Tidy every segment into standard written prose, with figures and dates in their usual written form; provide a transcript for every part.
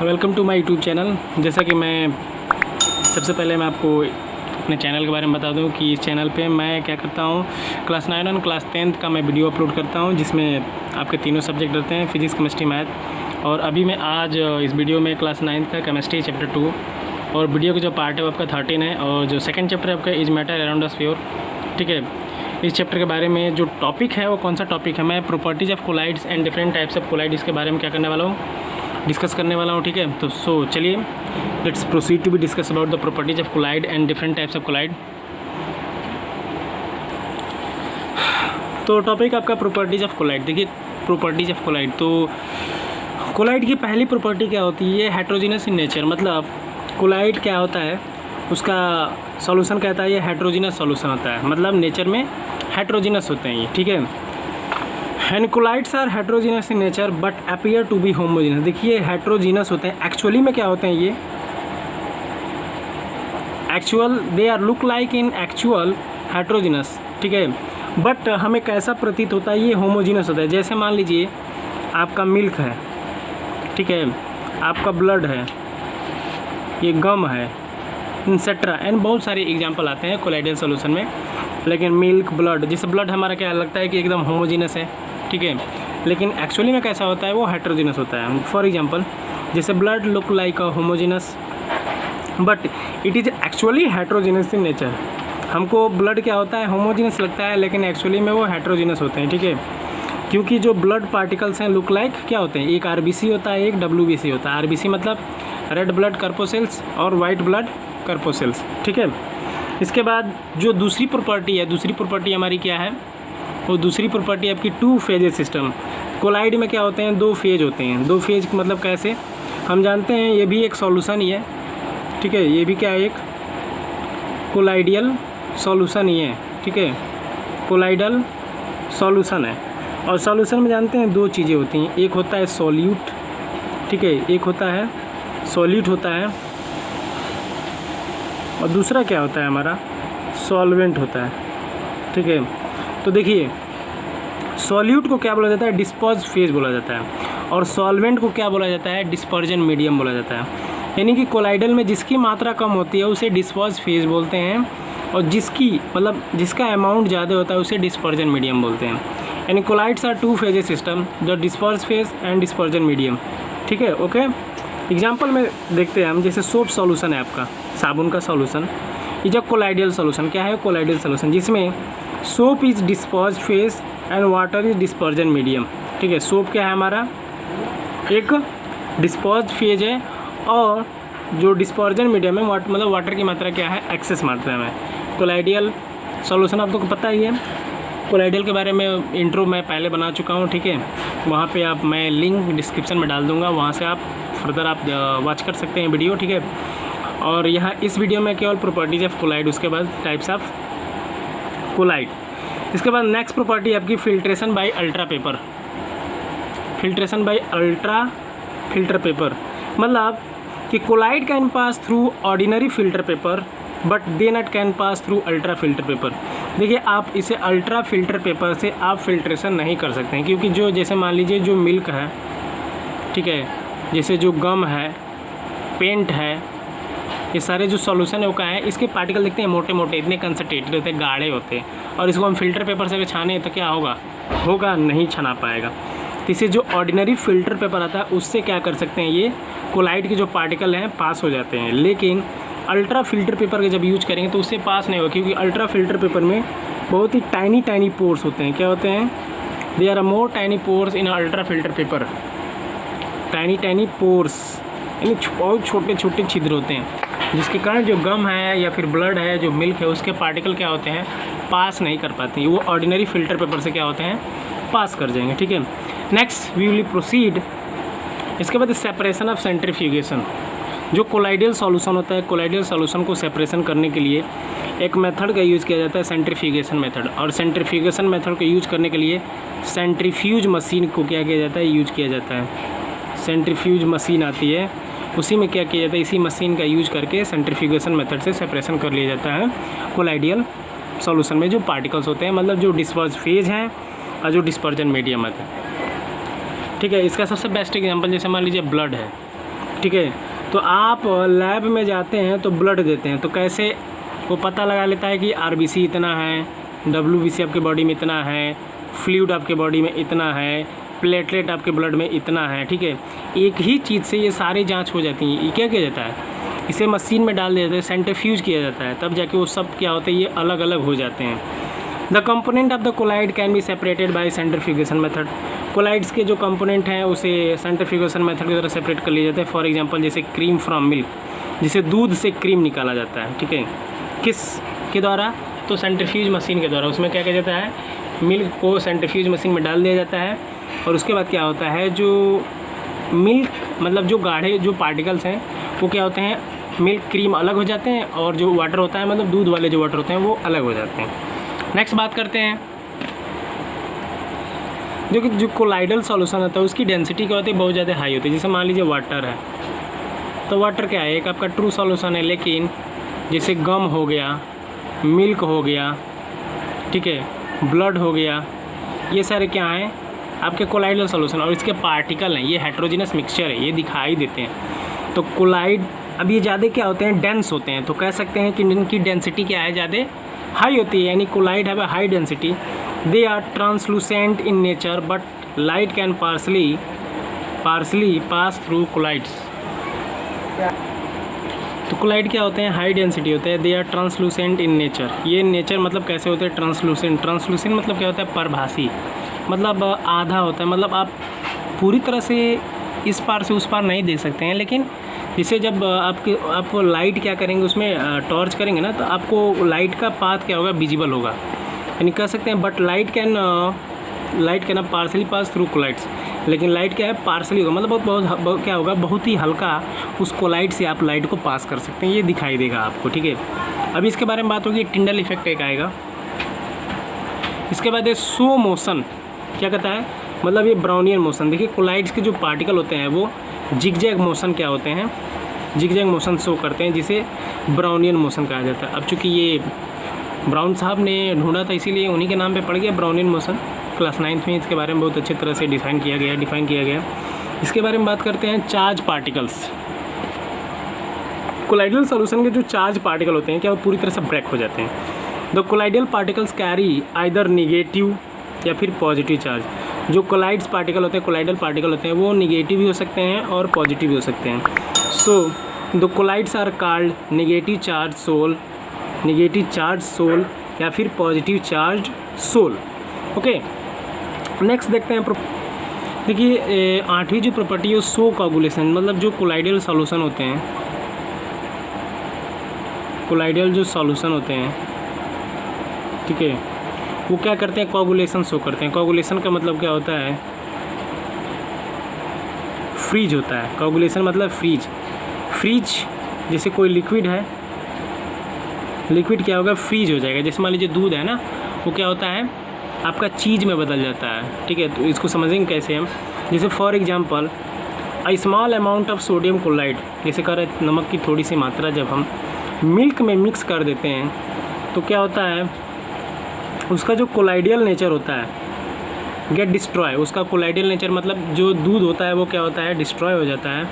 Welcome to my YouTube channel. जैसा कि मैं सबसे पहले मैं आपको अपने चैनल के बारे में बता दूं कि इस चैनल पे मैं क्या करता हूं, क्लास 9 और क्लास 10th का मैं वीडियो अपलोड करता हूं, जिसमें आपके तीनों सब्जेक्ट रहते हैं, फिजिक्स, केमिस्ट्री, मैथ। और अभी मैं आज इस वीडियो में क्लास 9th का केमिस्ट्री चैप्टर 2 और वीडियो का जो पार्ट है वो आपका 13 है, और जो सेकेंड चैप्टर है आपका is matter around us pure. ठीक है, इस चैप्टर के बारे में जो टॉपिक है वो कौन सा टॉपिक है, मैं properties of colloids and different types of colloid, इसके बारे में क्या करने वाला हूँ, डिस्कस करने वाला हूँ। ठीक है, तो चलिए let's proceed to be discuss about the properties of colloid and different types of colloid. तो टॉपिक आपका प्रॉपर्टीज ऑफ कोलाइड। देखिए प्रॉपर्टीज ऑफ कोलाइड, तो कोलाइड की पहली प्रॉपर्टी क्या होती है, हेट्रोजीनस इन नेचर। मतलब कोलाइड क्या होता है, उसका सॉल्यूशन कहता है ये हेट्रोजीनस सॉल्यूशन होता है, मतलब नेचर में हेट्रोजीनस होते हैं ये। ठीक है, and colloids are heterogeneous in nature but appear to be homogeneous. देखिए हेट्रोजीनस होते हैं, एक्चुअली में क्या होते हैं ये, actual they are look like in actual heterogeneous. ठीक है, बट हमें कैसा प्रतीत होता है, ये होमोजीनस होता है। जैसे मान लीजिए आपका मिल्क है, ठीक है, आपका ब्लड है, ये गम है, इंसेट्रा, एंड बहुत सारे एग्जाम्पल आते हैं कोलाइडल सॉल्यूशन में। लेकिन मिल्क, ब्लड, जैसे ब्लड हमारा क्या लगता है कि एकदम होमोजीनस है, ठीक है, लेकिन एक्चुअली में कैसा होता है, वो हेट्रोजीनस होता है। फॉर एग्जांपल जैसे blood look like a homogeneous but it is actually heterogeneous in nature. हमको ब्लड क्या होता है, होमोजीनस लगता है, लेकिन एक्चुअली में वो हेट्रोजीनस होते हैं। ठीक है, क्योंकि जो ब्लड पार्टिकल्स हैं लुक लाइक क्या होते हैं, एक आरबीसी होता है, एक डब्ल्यूबीसी होता है। आरबीसी मतलब रेड ब्लड कर्पोसेल्स और वाइट ब्लड कर्पोसेल्स। ठीक है, इसके बाद जो दूसरी प्रॉपर्टी है, दूसरी प्रॉपर्टी हमारी क्या है, वो दूसरी प्रॉपर्टी आपकी टू फेजेस सिस्टम। कोलाइड में क्या होते हैं, दो फेज होते हैं। दो फेज मतलब कैसे, हम जानते हैं ये भी एक सॉल्यूशन ही है। ठीक है, ये भी क्या है, एक कोलाइडियल सॉल्यूशन ही है। ठीक है, कोलाइडल सॉल्यूशन है। और सॉल्यूशन में जानते हैं दो चीज़ें होती हैं, एक होता है सॉल्यूट, ठीक है, एक होता है सॉल्यूट होता है, और दूसरा क्या होता है हमारा सॉल्वेंट होता है। ठीक है, तो देखिए सॉल्यूट को क्या बोला जाता है, डिस्पर्ज फेज बोला जाता है, और सॉल्वेंट को क्या बोला जाता है, डिस्पर्जन मीडियम बोला जाता है। यानी कि कोलाइडल में जिसकी मात्रा कम होती है उसे डिस्पर्ज फेज बोलते हैं, और जिसकी मतलब जिसका अमाउंट ज़्यादा होता है उसे डिस्पर्जन मीडियम बोलते हैं। यानी colloids are two phases system, the disperse phase and dispersion medium. ठीक है, ओके, एग्जाम्पल में देखते हैं हम। जैसे सोप सॉल्यूशन है आपका, साबुन का सॉल्यूशन, ये जब कोलाइडल सॉल्यूशन क्या है, कोलाइडल सॉल्यूशन जिसमें soap is disperse phase and water is dispersion medium. ठीक है, सोप क्या है हमारा, एक डिस्पर्ज फेज है, और जो डिस्पर्जन मीडियम है मतलब वाटर की मात्रा क्या है, एक्सेस मात्रा में। कोलाइडल सॉल्यूशन आपको पता ही है, कोलाइडल के बारे में इंट्रो मैं पहले बना चुका हूँ। ठीक है, वहाँ पे आप, मैं लिंक डिस्क्रिप्शन में डाल दूँगा, वहाँ से आप फर्दर आप वॉच कर सकते हैं वीडियो। ठीक है, और यहाँ इस वीडियो में केवल प्रॉपर्टीज ऑफ कोलाइड, उसके बाद टाइप्स ऑफ कोलाइड। इसके बाद नेक्स्ट प्रॉपर्टी आपकी filtration by ultra paper. Filtration by ultra filter paper मतलब कि colloid can pass through ordinary filter paper but they not can pass through ultra filter paper. देखिए आप इसे अल्ट्रा फिल्टर पेपर से आप फिल्ट्रेशन नहीं कर सकते हैं, क्योंकि जो जैसे मान लीजिए जो मिल्क है, ठीक है, जैसे जो गम है, पेंट है, ये सारे जो सॉल्यूशन है वो क्या है, इसके पार्टिकल दिखते हैं मोटे मोटे, इतने कंसनट्रेटेड होते हैं, गाढ़े होते हैं, और इसको हम फिल्टर पेपर से अगर छाने तो क्या होगा नहीं छना पाएगा। तो इसे जो ऑर्डिनरी फिल्टर पेपर आता है उससे क्या कर सकते हैं, ये कोलाइड के जो पार्टिकल हैं पास हो जाते हैं। लेकिन अल्ट्रा फिल्टर पेपर के जब यूज करेंगे तो उससे पास नहीं होगा, क्योंकि अल्ट्रा फिल्टर पेपर में बहुत ही टाइनी पोर्स होते हैं। क्या होते हैं, they are more tiny pores in ultra filter paper. Tiny pores यानी बहुत छोटे छोटे छिद्र होते हैं, जिसके कारण जो गम है या फिर ब्लड है, जो मिल्क है, उसके पार्टिकल क्या होते हैं, पास नहीं कर पाते, वो ऑर्डिनरी फिल्टर पेपर से क्या होते हैं, पास कर जाएंगे। ठीक है, नेक्स्ट वी विल प्रोसीड। इसके बाद सेपरेशन ऑफ सेंट्रीफ्यूगेशन। जो कोलाइडल सॉल्यूशन होता है, कोलाइडल सॉल्यूशन को सेपरेशन करने के लिए एक मेथड का यूज़ किया जाता है, सेंट्रीफ्यूगेशन मेथड। और सेंट्रीफ्यूगेशन मेथड को यूज करने के लिए सेंट्रीफ्यूज मशीन को क्या किया जाता है, यूज किया जाता है। सेंट्रीफ्यूज मशीन आती है, उसी में क्या किया जाता है, इसी मशीन का यूज करके सेंट्रीफ्यूगेशन मेथड से सेपरेशन कर लिया जाता है कोलाइडल सॉल्यूशन में जो पार्टिकल्स होते हैं, मतलब जो डिस्पर्ज फेज हैं और जो डिस्पर्जन मीडियम है। ठीक है, इसका सबसे बेस्ट एग्जांपल जैसे मान लीजिए ब्लड है, ठीक है। तो आप लैब में जाते हैं तो ब्लड देते हैं, तो कैसे वो पता लगा लेता है कि आरबीसी इतना है, डब्ल्यूबीसी आपके बॉडी में इतना है, फ्लूइड आपके बॉडी में इतना है, प्लेटलेट आपके ब्लड में इतना है, ठीक है। एक ही चीज़ से ये सारी जांच हो जाती है। ये क्या किया जाता है, इसे मशीन में डाल दिया जाता है, सेंट्रीफ्यूज किया जाता है, तब जाके वो सब क्या होते हैं, ये अलग अलग हो जाते हैं। The component of the colloid can be separated by centrifugation method. Colloids के जो कंपोनेंट हैं उसे सेंट्रीफ्यूगेशन मेथड की तरह सेपरेट कर लिए जाते हैं। फॉर एग्जांपल जैसे क्रीम फ्रॉम मिल्क, जिसे दूध से क्रीम निकाला जाता है, ठीक है, किस के द्वारा, तो सेंट्रीफ्यूज मशीन के द्वारा। उसमें क्या किया जाता है, मिल्क को सेंट्रीफ्यूज मशीन में डाल दिया जाता है और उसके बाद क्या होता है, जो मिल्क मतलब जो गाढ़े जो पार्टिकल्स हैं वो क्या होते हैं, मिल्क क्रीम अलग हो जाते हैं और जो वाटर होता है मतलब दूध वाले जो वाटर होते हैं वो अलग हो जाते हैं। नेक्स्ट बात करते हैं जो कोलाइडल सॉल्यूशन होता है उसकी डेंसिटी क्या होती है, बहुत ज़्यादा हाई होती है। जैसे मान लीजिए वाटर है, तो वाटर क्या है, एक आपका ट्रू सॉल्यूशन है, लेकिन जैसे गम हो गया, मिल्क हो गया, ठीक है, ब्लड हो गया, ये सारे क्या हैं आपके कोलाइडल सॉल्यूशन, और इसके पार्टिकल हैं, ये हेटेरोजेनस मिक्सचर है, ये दिखाई देते हैं। तो कोलाइड अब ये ज़्यादा क्या होते हैं, डेंस होते हैं, तो कह सकते हैं कि इनकी डेंसिटी क्या है, ज़्यादा हाई होती है, यानी colloid have a high density. They are translucent in nature but light can partially pass through colloids. तो कोलाइड क्या होते हैं, हाई डेंसिटी होते हैं। They are translucent in nature, ये नेचर मतलब कैसे होते हैं, ट्रांसलूसेंट। ट्रांसलूसेंट मतलब क्या होता है, परभासी, मतलब आधा होता है, मतलब आप पूरी तरह से इस पार से उस पार नहीं देख सकते हैं, लेकिन जैसे जब आप लाइट क्या करेंगे, उसमें टॉर्च करेंगे ना, तो आपको लाइट का पाथ क्या होगा, विजिबल होगा, यानी कह सकते हैं। But light can partially pass through colloids, लेकिन लाइट क्या है, पार्सली होगा, मतलब बहुत क्या होगा, बहुत ही हल्का उस कोलाइड से आप लाइट को पास कर सकते हैं, ये दिखाई देगा आपको, ठीक है। अभी इसके बारे में बात होगी, टिंडल इफेक्ट एक आएगा। इसके बाद है शो मोशन, क्या कहता है, मतलब ये ब्राउनियन मोशन। देखिए कोलाइड्स के जो पार्टिकल होते हैं वो जिगजैग मोशन क्या होते हैं, जिगजैग मोशन शो करते हैं, जिसे ब्राउनियन मोशन कहा जाता है। अब चूँकि ये ब्राउन साहब ने ढूंढा था, इसीलिए उन्हीं के नाम पे पड़ गया ब्राउनियन मोशन। क्लास 9th में इसके बारे में बहुत अच्छी तरह से डिफाइन किया गया। इसके बारे में बात करते हैं, चार्ज पार्टिकल्स। कोलाइडल सॉल्यूशन के जो चार्ज पार्टिकल होते हैं क्या वो पूरी तरह से ब्रेक हो जाते हैं। The colloidal particles carry either negative या फिर पॉजिटिव चार्ज। जो कोलाइड्स पार्टिकल होते हैं, कोलाइडल पार्टिकल होते हैं, वो निगेटिव भी हो सकते हैं और पॉजिटिव भी हो सकते हैं। So the colloids are called negative charge sol या फिर positive charge sol. Okay, next देखते हैं। देखिए 8वीं जो प्रॉपर्टी है सो कोगुलेशन, मतलब जो कोलाइडल सॉल्यूशन होते हैं, कोलाइडल जो सॉल्यूशन होते हैं, ठीक है, वो क्या करते हैं, कोगुलेशन शो करते हैं। कोगुलेशन का मतलब क्या होता है, फ्रीज होता है। कोगुलेशन मतलब फ्रीज जैसे कोई लिक्विड है, लिक्विड क्या होगा, फ्रीज हो जाएगा। जैसे मान लीजिए दूध है ना, वो क्या होता है आपका चीज़ में बदल जाता है, ठीक है। तो इसको समझेंगे कैसे हम, जैसे for example a small amount of sodium chloride, जैसे कह रहे नमक की थोड़ी सी मात्रा जब हम मिल्क में मिक्स कर देते हैं तो क्या होता है, उसका जो कोलाइडियल नेचर होता है गेट डिस्ट्रॉय। उसका कोलाइडियल नेचर मतलब जो दूध होता है वो क्या होता है, डिस्ट्रॉय हो जाता है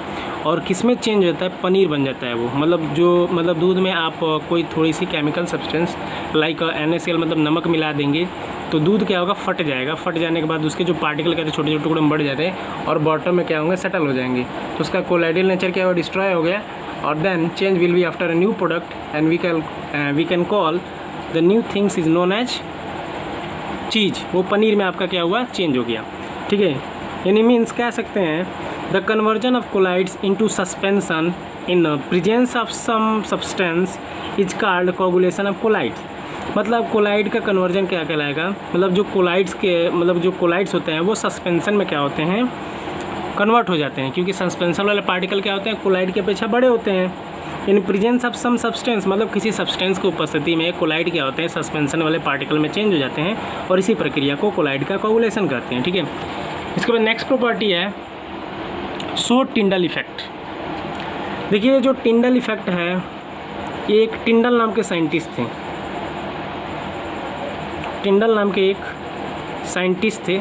और किस में चेंज हो जाता है, पनीर बन जाता है वो। मतलब दूध में आप कोई थोड़ी सी केमिकल सब्सटेंस लाइक NaCl मतलब नमक मिला देंगे तो दूध क्या होगा, फट जाएगा। फट जाने के बाद उसके जो पार्टिकल कहते हैं छोटे छोटे टुकड़े में बढ़ जाते हैं और बॉटम में क्या होंगे, सेटल हो जाएंगे। तो उसका कोलाइडियल नेचर क्या हुआ, डिस्ट्रॉय हो गया। और then change will be after a new product and we can call the new things is known as cheese. वो पनीर में आपका क्या हुआ, चेंज हो गया, ठीक है। यानी मीन्स कह सकते हैं the conversion of colloids into suspension in presence of some substance is called coagulation of colloids. मतलब कोलाइड का कन्वर्जन क्या कहलाएगा, मतलब जो कोलाइड्स होते हैं वो सस्पेंशन में क्या होते हैं, कन्वर्ट हो जाते हैं, क्योंकि सस्पेंशन वाले पार्टिकल क्या होते हैं, कोलाइड के अपेक्षा बड़े होते हैं। In presence of some substance मतलब किसी सब्सटेंस की उपस्थिति में कोलाइड क्या होते हैं, सस्पेंशन वाले पार्टिकल में चेंज हो जाते हैं और इसी प्रक्रिया को कोलाइड का कोगुलेशन कहते हैं, ठीक है। इसके बाद नेक्स्ट प्रॉपर्टी है शो टिंडल इफेक्ट। देखिए जो टिंडल इफेक्ट है, ये एक टिंडल नाम के साइंटिस्ट थे। टिंडल नाम के एक साइंटिस्ट थे,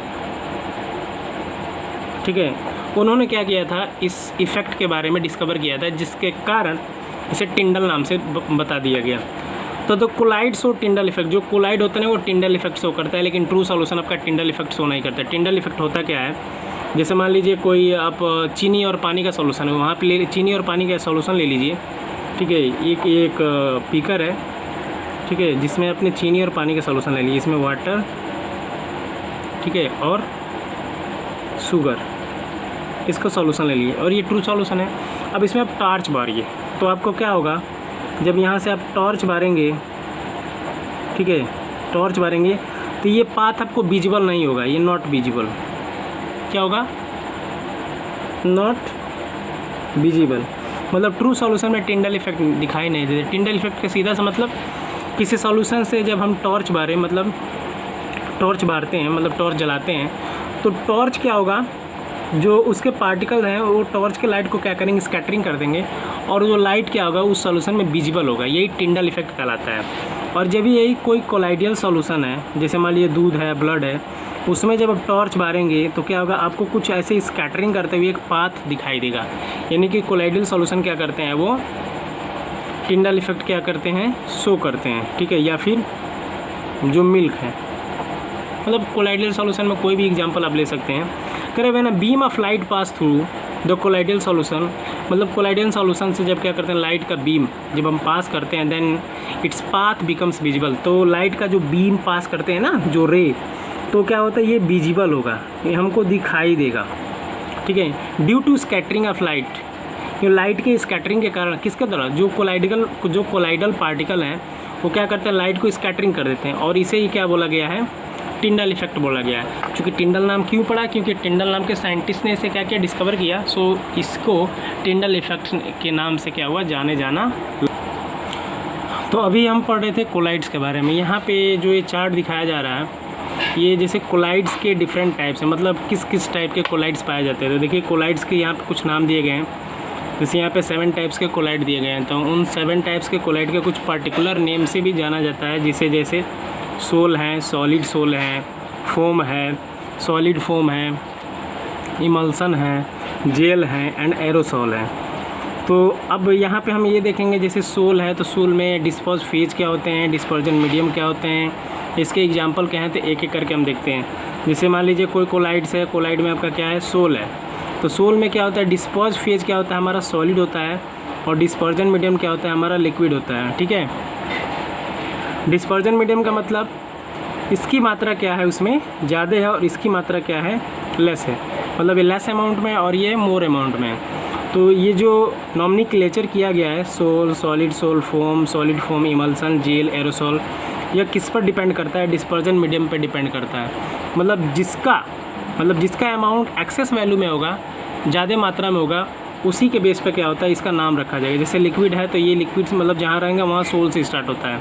ठीक है। उन्होंने क्या किया था, इस इफ़ेक्ट के बारे में डिस्कवर किया था, जिसके कारण इसे टिंडल नाम से बता दिया गया। तो कोलाइड शो टिंडल इफेक्ट, जो कोलाइड होता है ना वो टिंडल इफेक्ट शो करता है, लेकिन ट्रू सॉल्यूशन आपका टिंडल इफेक्ट शो नहीं करता। टिंडल इफेक्ट होता क्या है, जैसे मान लीजिए कोई आप चीनी और पानी का सॉल्यूशन है, वहाँ पे चीनी और पानी का सॉल्यूशन ले लीजिए, ठीक है। एक बीकर है, ठीक है, जिसमें आपने चीनी और पानी का सॉल्यूशन ले लिया, इसमें वाटर, ठीक है, और शुगर, इसका सॉल्यूशन ले लिए और ये ट्रू सॉल्यूशन है। अब इसमें आप टॉर्च बारिए तो आपको क्या होगा, जब यहाँ से आप टॉर्च बारेंगे, ठीक है, टॉर्च बारेंगे तो ये पाथ आपको विजिबल नहीं होगा, ये नॉट विजिबल। क्या होगा, नॉट विजिबल। मतलब ट्रू सॉल्यूशन में टिंडल इफेक्ट दिखाई नहीं देते। टिंडल इफेक्ट का सीधा सा मतलब किसी सॉल्यूशन से जब हम टॉर्च बारें, मतलब टॉर्च बारते हैं, मतलब टॉर्च जलाते हैं, तो टॉर्च क्या होगा, जो उसके पार्टिकल हैं वो टॉर्च के लाइट को क्या करेंगे, स्कैटरिंग कर देंगे, और जो लाइट क्या होगा उस सॉल्यूशन में विजिबल होगा। यही टिंडल इफेक्ट कहलाता है। और जब यही कोई कोलाइडियल सॉल्यूशन है, जैसे मान लीजिए दूध है, ब्लड है, उसमें जब आप टॉर्च बारेंगे तो क्या होगा, आपको कुछ ऐसे स्कैटरिंग करते हुए एक पाथ दिखाई देगा। यानी कि कोलाइडियल सॉल्यूशन क्या करते हैं, वो टिंडल इफेक्ट क्या करते हैं, शो करते हैं, ठीक है। या फिर जो मिल्क है, मतलब कोलाइडियल सॉल्यूशन में कोई भी एग्जांपल आप ले सकते हैं। करें वे ना, beam of light pass through the colloidal solution, मतलब कोलाइडियल सॉल्यूशन से जब क्या करते हैं, लाइट का बीम जब हम पास करते हैं, then its path becomes visible. तो लाइट का जो बीम पास करते हैं ना, जो रे, तो क्या होता है, ये विजिबल होगा, ये हमको दिखाई देगा, ठीक है। Due to scattering of light, ये लाइट के स्कैटरिंग के कारण, किसके द्वारा, जो कोलाइडल पार्टिकल हैं वो क्या करते हैं, लाइट को स्कैटरिंग कर देते हैं, और इसे ही क्या बोला गया है, टिंडल इफेक्ट बोला गया है। चूँकि टिंडल नाम क्यों पड़ा, क्योंकि टिंडल नाम के साइंटिस्ट ने इसे क्या किया, डिस्कवर किया। सो इसको टिंडल इफेक्ट के नाम से क्या हुआ, जाने जाना। तो अभी हम पढ़ रहे थे कोलाइड्स के बारे में। यहाँ पे जो ये चार्ट दिखाया जा रहा है, ये जैसे कोलाइड्स के डिफरेंट टाइप्स हैं, मतलब किस किस टाइप के कोलाइड्स पाए जाते हैं। तो देखिए कोलाइड्स के यहाँ पे कुछ नाम दिए गए हैं, जैसे यहाँ पे 7 टाइप्स के कोलाइड दिए गए हैं। तो उन 7 टाइप्स के कोलाइड के कुछ पर्टिकुलर नेम से भी जाना जाता है, जिसे जैसे सोल हैं, सॉलिड सोल है, फोम है, सॉलिड फोम है, इमल्सन है, जेल है एंड एरोसॉल है। तो अब यहाँ पे हम ये देखेंगे, जैसे सोल है तो सोल में डिस्पर्स फेज क्या होते हैं, डिस्पर्जन मीडियम क्या होते हैं, इसके एग्जांपल क्या हैं, तो एक एक करके हम देखते हैं। जैसे मान लीजिए कोई कोलाइड्स है, कोलाइड में आपका क्या है, सोल है, तो सोल में क्या होता है, डिस्पर्स फेज क्या होता है, हमारा सॉलिड होता है, और डिस्पर्जन मीडियम क्या होता है, हमारा लिक्विड होता है, ठीक है। डिस्पर्जन मीडियम का मतलब इसकी मात्रा क्या है, उसमें ज़्यादा है, और इसकी मात्रा क्या है, लेस है, मतलब ये लेस अमाउंट में और ये मोर अमाउंट में। तो ये जो नॉमेनक्लेचर किया गया है, sol, solid sol, foam, solid foam, emulsion, gel, aerosol, यह किस पर डिपेंड करता है, डिस्पर्जन मीडियम पर डिपेंड करता है। मतलब जिसका अमाउंट एक्सेस वैल्यू में होगा, ज़्यादा मात्रा में होगा, उसी के बेस पे क्या होता है, इसका नाम रखा जाएगा। जैसे लिक्विड है तो ये लिक्विड मतलब जहाँ रहेंगे वहाँ सोल से स्टार्ट होता है।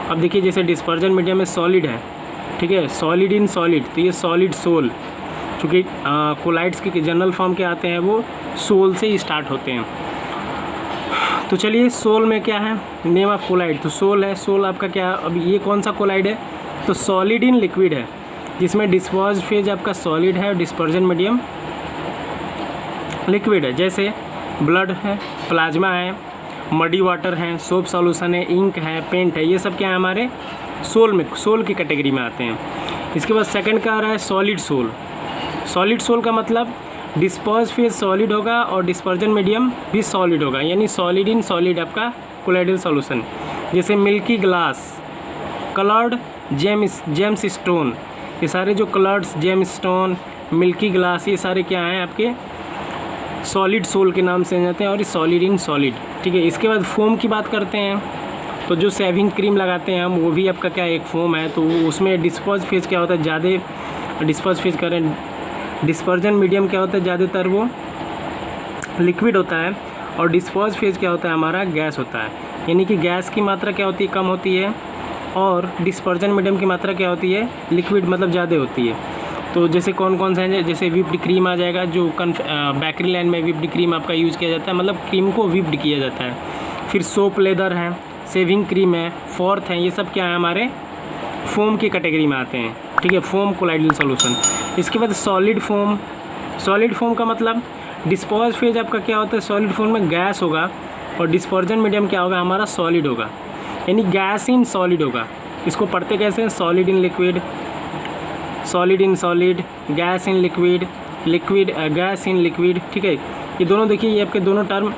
अब देखिए जैसे डिस्पर्जन मीडियम में सॉलिड है, ठीक है, सॉलिड इन सॉलिड, तो ये सॉलिड सोल, चूँकि कोलाइड्स के जनरल फॉर्म के आते हैं वो सोल से ही स्टार्ट होते हैं। तो चलिए सोल में क्या है, नेम ऑफ कोलाइड, तो सोल है, सोल आपका क्या, अब ये कौन सा कोलाइड है, तो सॉलिड इन लिक्विड है, जिसमें डिस्पर्ज फेज आपका सॉलिड है और डिस्पर्जन मीडियम लिक्विड है। जैसे ब्लड है, प्लाज्मा है, मडी वाटर है, सोप सॉल्यूशन है, इंक है, पेंट है, ये सब क्या है हमारे सोल की कैटेगरी में आते हैं। इसके बाद सेकंड का आ रहा है सॉलिड सोल। सॉलिड सोल का मतलब डिस्पर्ज फेज सॉलिड होगा और डिस्पर्जन मीडियम भी सॉलिड होगा, यानी सॉलिड इन सॉलिड आपका कोलाइडल सॉल्यूशन। जैसे milky glass, coloured James stone, ये सारे जो कलर्ड्स, जेम्स स्टोन, मिल्की ग्लास, ये सारे क्या हैं आपके सॉलिड सोल के नाम से जाते हैं, और सॉलिड इन सॉलिड, ठीक है। इसके बाद फोम की बात करते हैं, तो जो शेविंग क्रीम लगाते हैं हम, वो भी आपका क्या एक फोम है। तो उसमें डिस्पर्ज फेज क्या होता है, ज़्यादा डिस्पर्ज फेज करें, डिस्पर्जन मीडियम क्या होता है, ज़्यादातर वो लिक्विड होता है, और डिस्पर्ज फेज क्या होता है, हमारा गैस होता है। यानी कि गैस की मात्रा क्या होती है, कम होती है, और डिस्पर्जन मीडियम की मात्रा क्या होती है, लिक्विड मतलब ज़्यादा होती है। तो जैसे कौन कौन सा है, जैसे विप्ड क्रीम आ जाएगा, जो बेकरी लाइन में विप्ड क्रीम आपका यूज़ किया जाता है, मतलब क्रीम को विप्ड किया जाता है। फिर सोप लेदर है, शेविंग क्रीम है, फोर्थ है, ये सब क्या है हमारे फोम की कैटेगरी में आते हैं, ठीक है, फोम कोलाइडल सॉल्यूशन। इसके बाद सॉलिड फोम। सॉलिड फोम का मतलब डिस्पर्स फेज आपका क्या होता है, सॉलिड फॉर्म में गैस होगा और डिस्पर्जन मीडियम क्या होगा हमारा, सॉलिड होगा, यानी गैस इन सॉलिड होगा। इसको पढ़ते कैसे हैं, solid in liquid, solid in solid, gas in liquid, liquid gas in liquid, ठीक है। ये दोनों देखिए, ये आपके दोनों टर्म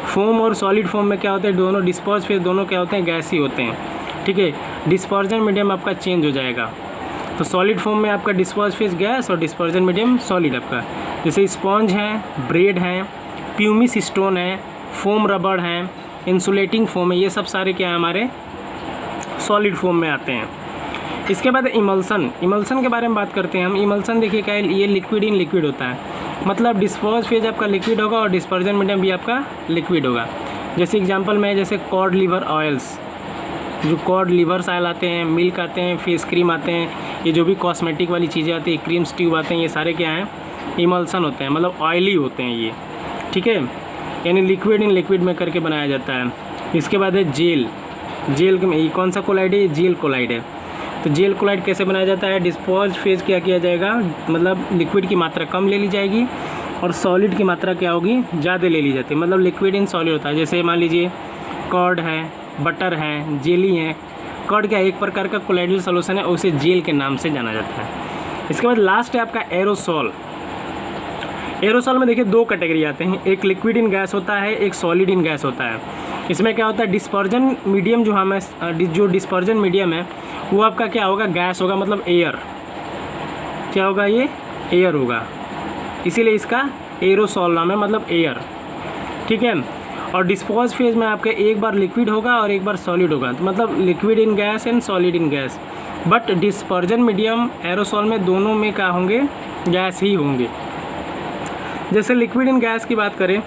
फोम और सॉलिड फॉर्म में क्या होते हैं, दोनों डिस्पर्स फेज दोनों क्या होते हैं, गैस ही होते हैं, ठीक है। डिस्पर्जन मीडियम आपका चेंज हो जाएगा, तो सॉलिड फॉर्म में आपका डिस्पर्स फेज गैस और डिस्पर्जन मीडियम सॉलिड आपका, जैसे स्पॉन्ज है, ब्रेड है, प्यूमिस स्टोन है, फोम रबड़ है, इंसुलेटिंग फोम है, ये सब सारे क्या है हमारे सॉलिड फॉर्म में आते हैं। इसके बाद इमल्सन, इमल्सन के बारे में बात करते हैं हम। इमल्सन देखिए क्या है, ये लिक्विड इन लिक्विड होता है, मतलब डिस्पर्स फेज आपका लिक्विड होगा और डिस्पर्जन मीडियम भी आपका लिक्विड होगा। जैसे एग्जांपल में जैसे कॉड लिवर ऑयल्स, जो कॉड लिवर्स ऑयल आते हैं, मिल्क आते हैं, फेस क्रीम आते हैं, ये जो भी कॉस्मेटिक वाली चीज़ें आती हैं, क्रीम्स ट्यूब आते हैं, ये सारे क्या हैं, इमल्सन होते हैं, मतलब ऑयली होते हैं ये, ठीक है, यानी लिक्विड इन लिक्विड में करके बनाया जाता है। इसके बाद है जेल, जेल ये कौन सा कोलाइड है, जेल कोलाइड है। तो जेल कोलाइड कैसे बनाया जाता है, डिस्पर्स फेज क्या किया जाएगा, मतलब लिक्विड की मात्रा कम ले ली जाएगी और सॉलिड की मात्रा क्या होगी, ज़्यादा ले ली जाती है, मतलब लिक्विड इन सॉलिड होता है। जैसे मान लीजिए कर्ड है, बटर है, जेली है। कर्ड क्या एक प्रकार का कोलाइडल सॉल्यूशन है, उसे जेल के नाम से जाना जाता है। इसके बाद लास्ट है आपका एरोसॉल। एरोसॉल में देखिए दो कैटेगरी आते हैं, एक लिक्विड इन गैस होता है, एक सॉलिड इन गैस होता है। इसमें क्या होता है, डिस्पर्जन मीडियम जो हमें जो डिस्पर्जन मीडियम है वो आपका क्या होगा, गैस होगा, मतलब एयर, क्या होगा, ये एयर होगा, इसीलिए इसका एरोसॉल नाम है, मतलब एयर, ठीक है। और डिस्पर्स फेज में आपका एक बार लिक्विड होगा और एक बार सॉलिड होगा, तो मतलब liquid in gas and solid in gas. But dispersion medium aerosol में दोनों में क्या होंगे, गैस ही होंगे। जैसे लिक्विड इन गैस की बात करें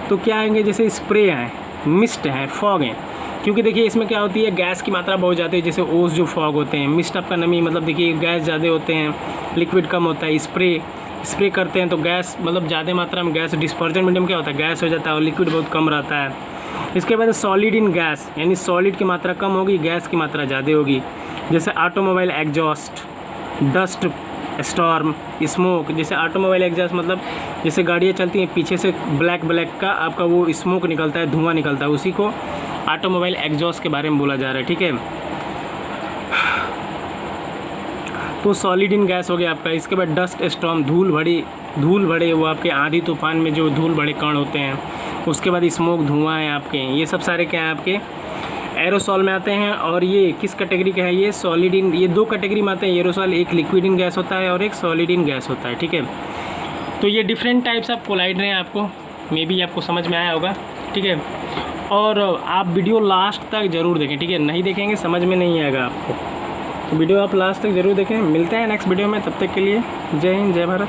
तो क्या आएंगे, जैसे स्प्रे है, मिस्ट है, फॉग है, क्योंकि देखिए इसमें क्या होती है, गैस की मात्रा बहुत ज़्यादा है, जैसे ओस जो फॉग होते हैं, मिस्ट आपका नमी, मतलब देखिए गैस ज़्यादा होते हैं, लिक्विड कम होता है। स्प्रे करते हैं तो गैस मतलब ज़्यादा मात्रा में गैस, डिस्पर्जन मीडियम क्या होता है, गैस हो जाता है और लिक्विड बहुत कम रहता है। इसके बाद सॉलिड इन गैस, यानी सॉलिड की मात्रा कम होगी, गैस की मात्रा ज़्यादा होगी। जैसे automobile exhaust, dust storm, smoke. जैसे ऑटोमोबाइल एग्जॉस्ट मतलब जैसे गाड़ियाँ चलती हैं, पीछे से ब्लैक का आपका वो स्मोक निकलता है, धुआं निकलता है, उसी को ऑटोमोबाइल एग्जॉस्ट के बारे में बोला जा रहा है, ठीक है। तो सॉलिड इन गैस हो गया आपका। इसके बाद डस्ट स्टॉर्म, धूल भरे वो आपके आंधी तूफान में जो धूल भरे कण होते हैं। उसके बाद स्मोक, धुआं है आपके, ये सब सारे क्या हैं आपके एरोसॉल में आते हैं। और ये किस कैटेगरी का है, ये सॉलिड इन, ये दो कैटेगरी में आते हैं एरोसॉल, एक लिक्विड इन गैस होता है और एक सॉलिड इन गैस होता है, ठीक है। तो ये डिफरेंट टाइप्स ऑफ कोलाइड हैं, आपको मे बी आपको समझ में आया होगा, ठीक है। और आप वीडियो लास्ट तक ज़रूर देखें, ठीक है, नहीं देखेंगे समझ में नहीं आएगा आपको, तो वीडियो आप लास्ट तक ज़रूर देखें। मिलते हैं नेक्स्ट वीडियो में, तब तक के लिए जय हिंद, जय भारत।